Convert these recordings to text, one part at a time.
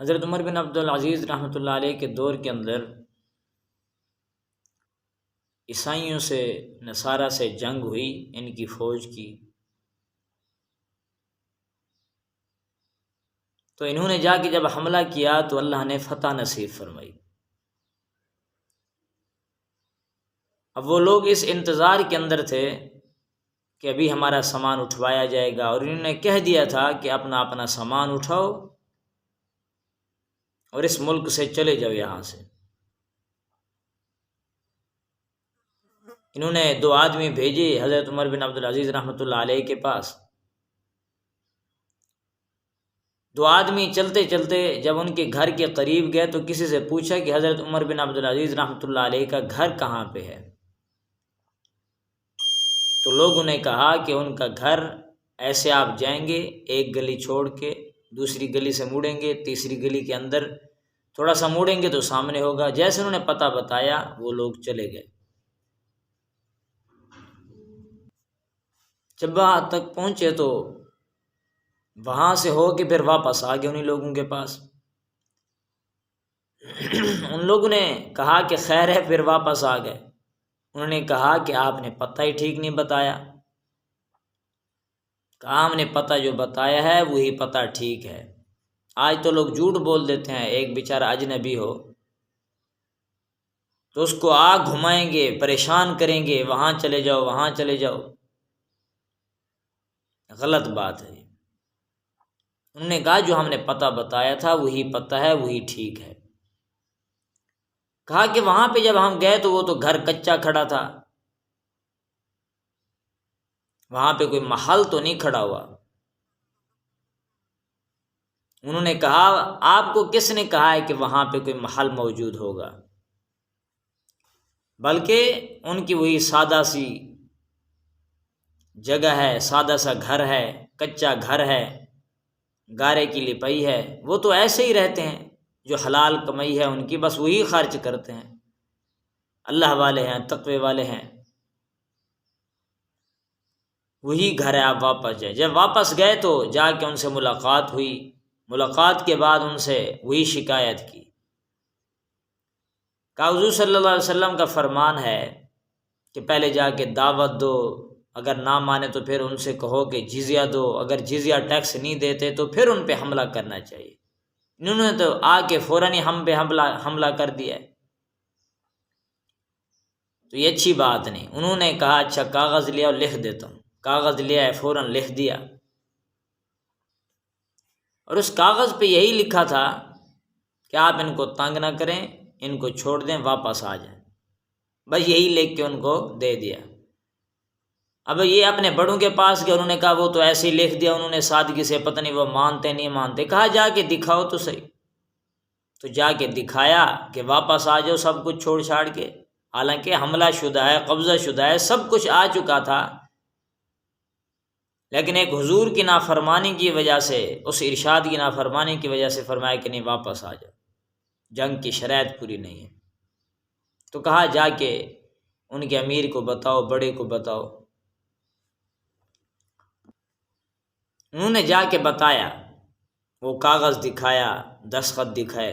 حضرت عمر بن عبدالعزیز رحمۃ اللہ علیہ کے دور کے اندر عیسائیوں سے، نصارہ سے جنگ ہوئی، ان کی فوج کی. تو انہوں نے جا کے جب حملہ کیا تو اللہ نے فتح نصیب فرمائی. اب وہ لوگ اس انتظار کے اندر تھے کہ ابھی ہمارا سامان اٹھوایا جائے گا، اور انہوں نے کہہ دیا تھا کہ اپنا اپنا سامان اٹھاؤ اور اس ملک سے چلے جاؤ یہاں سے. انہوں نے 2 آدمی بھیجے حضرت عمر بن عبدالعزیز رحمۃ اللہ علیہ کے پاس. 2 آدمی چلتے چلتے جب ان کے گھر کے قریب گئے تو کسی سے پوچھا کہ حضرت عمر بن عبدالعزیز رحمۃ اللہ علیہ کا گھر کہاں پہ ہے. تو لوگوں نے کہا کہ ان کا گھر ایسے آپ جائیں گے، ایک گلی چھوڑ کے دوسری گلی سے مڑیں گے، تیسری گلی کے اندر تھوڑا سا مڑیں گے تو سامنے ہوگا. جیسے انہوں نے پتہ بتایا وہ لوگ چلے گئے. جب وہاں تک پہنچے تو وہاں سے ہو کے پھر واپس آ گئے انہیں لوگوں کے پاس. ان لوگوں نے کہا کہ خیر ہے، پھر واپس آ گئے. انہوں نے کہا کہ آپ نے پتہ ہی ٹھیک نہیں بتایا. کہا ہم نے پتہ جو بتایا ہے وہی پتہ ٹھیک ہے. آج تو لوگ جھوٹ بول دیتے ہیں. ایک بیچارہ اجنبی ہو تو اس کو آگ گھمائیں گے، پریشان کریں گے، وہاں چلے جاؤ وہاں چلے جاؤ. غلط بات ہے. انہوں نے کہا جو ہم نے پتہ بتایا تھا وہی پتہ ہے، وہی ٹھیک ہے. کہا کہ وہاں پہ جب ہم گئے تو وہ تو گھر کچا کھڑا تھا، وہاں پہ کوئی محل تو نہیں کھڑا ہوا. انہوں نے کہا آپ کو کس نے کہا ہے کہ وہاں پہ کوئی محل موجود ہوگا؟ بلکہ ان کی وہی سادہ سی جگہ ہے، سادہ سا گھر ہے، کچا گھر ہے، گارے کی لپائی ہے. وہ تو ایسے ہی رہتے ہیں، جو حلال کمائی ہے ان کی بس وہی خرچ کرتے ہیں. اللہ والے ہیں، تقوی والے ہیں، وہی گھر ہے، آپ واپس جائیں. جب واپس گئے تو جا کے ان سے ملاقات ہوئی. ملاقات کے بعد ان سے وہی شکایت کی. کہا حضور صلی اللہ علیہ وسلم کا فرمان ہے کہ پہلے جا کے دعوت دو، اگر نہ مانے تو پھر ان سے کہو کہ جزیہ دو، اگر جزیہ ٹیکس نہیں دیتے تو پھر ان پہ حملہ کرنا چاہیے. انہوں نے تو آ کے فوراً ہی ہم پہ حملہ کر دیا ہے. تو یہ اچھی بات نہیں. انہوں نے کہا اچھا کاغذ لیا اور لکھ دیتا ہوں. کاغذ لیا ہے، فوراً لکھ دیا، اور اس کاغذ پہ یہی لکھا تھا کہ آپ ان کو تنگ نہ کریں، ان کو چھوڑ دیں، واپس آ جائیں. بس یہی لکھ کے ان کو دے دیا. اب یہ اپنے بڑوں کے پاس گئے. انہوں نے کہا وہ تو ایسے ہی لکھ دیا، انہوں نے سادگی سے، پتہ نہیں وہ مانتے نہیں مانتے. کہا جا کے دکھاؤ تو صحیح. تو جا کے دکھایا کہ واپس آ جاؤ سب کچھ چھوڑ چھاڑ کے. حالانکہ حملہ شدہ ہے، قبضہ شدہ ہے، سب کچھ آ چکا تھا، لیکن ایک حضور کی نافرمانی کی وجہ سے، اس ارشاد کی نافرمانی کی وجہ سے فرمایا کہ نہیں واپس آ جاؤ، جنگ کی شرائط پوری نہیں ہے. تو کہا جا کے ان کے امیر کو بتاؤ، بڑے کو بتاؤ. انہوں نے جا کے بتایا، وہ کاغذ دکھایا، دستخط دکھائے.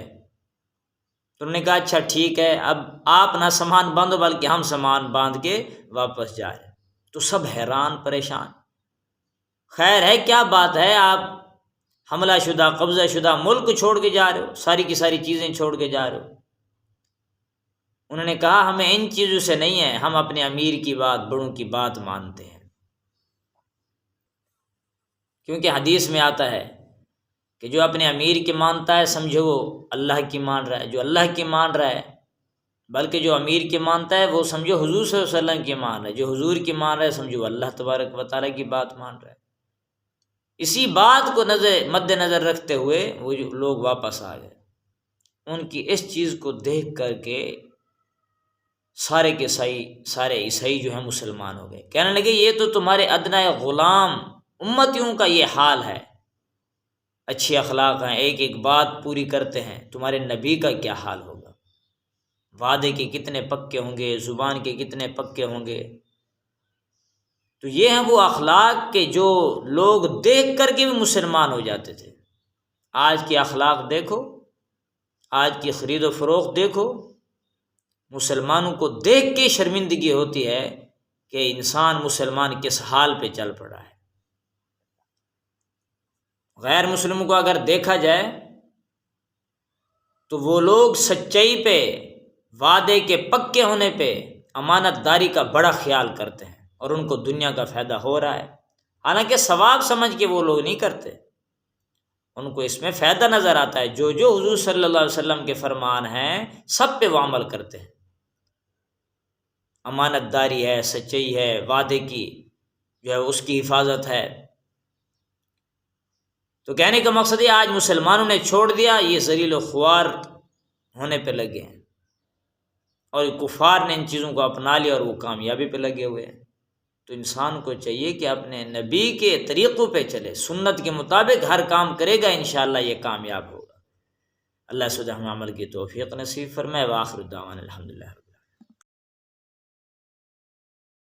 تو انہوں نے کہا اچھا ٹھیک ہے، اب آپ نہ سامان باندھو بلکہ ہم سامان باندھ کے واپس جا رہے. تو سب حیران پریشان. خیر ہے، کیا بات ہے، آپ حملہ شدہ، قبضہ شدہ ملک چھوڑ کے جا رہے ہو، ساری کی ساری چیزیں چھوڑ کے جا رہے ہو. انہوں نے کہا ہمیں ان چیزوں سے نہیں ہے، ہم اپنے امیر کی بات، بڑوں کی بات مانتے ہیں. کیونکہ حدیث میں آتا ہے کہ جو اپنے امیر کی مانتا ہے سمجھو وہ اللہ کی مان رہا ہے. جو اللہ کی مان رہا ہے، بلکہ جو امیر کی مانتا ہے وہ سمجھو حضور صلی اللہ علیہ وسلم کی مان رہا ہے. جو حضور کی مان رہا ہے سمجھو اللہ تبارک و تعالیٰ کی بات مان رہا ہے. اسی بات کو مد نظر رکھتے ہوئے وہ لوگ واپس آ گئے. ان کی اس چیز کو دیکھ کر کے سارے عیسائی جو ہیں مسلمان ہو گئے. کہنے لگے یہ تو تمہارے ادنیٰ غلام امتیوں کا یہ حال ہے، اچھے اخلاق ہیں، ایک ایک بات پوری کرتے ہیں، تمہارے نبی کا کیا حال ہوگا؟ وعدے کے کتنے پکے ہوں گے، زبان کے کتنے پکے ہوں گے. تو یہ ہیں وہ اخلاق کے جو لوگ دیکھ کر کے بھی مسلمان ہو جاتے تھے. آج کے اخلاق دیکھو، آج کی خرید و فروخت دیکھو، مسلمانوں کو دیکھ کے شرمندگی ہوتی ہے کہ انسان مسلمان کس حال پہ چل پڑا ہے۔ غیر مسلموں کو اگر دیکھا جائے تو وہ لوگ سچائی پہ، وعدے کے پکے ہونے پہ، امانت داری کا بڑا خیال کرتے ہیں اور ان کو دنیا کا فائدہ ہو رہا ہے، حالانکہ ثواب سمجھ کے وہ لوگ نہیں کرتے، ان کو اس میں فائدہ نظر آتا ہے۔ جو حضور صلی اللہ علیہ وسلم کے فرمان ہیں سب پہ وہ عمل کرتے ہیں، امانت داری ہے، سچائی ہے، وعدے کی جو ہے اس کی حفاظت ہے۔ تو کہنے کا مقصد یہ، آج مسلمانوں نے چھوڑ دیا، یہ ذلیل و خوار ہونے پہ لگے ہیں، اور کفار نے ان چیزوں کو اپنا لیا اور وہ کامیابی پہ لگے ہوئے ہیں۔ تو انسان کو چاہیے کہ اپنے نبی کے طریقوں پہ چلے، سنت کے مطابق ہر کام کرے گا، انشاءاللہ یہ کامیاب ہوگا۔ اللہ سبحانہ ہمیں عمل کی توفیق نصیب فرمائے۔ وآخر دعوانا الحمدللہ۔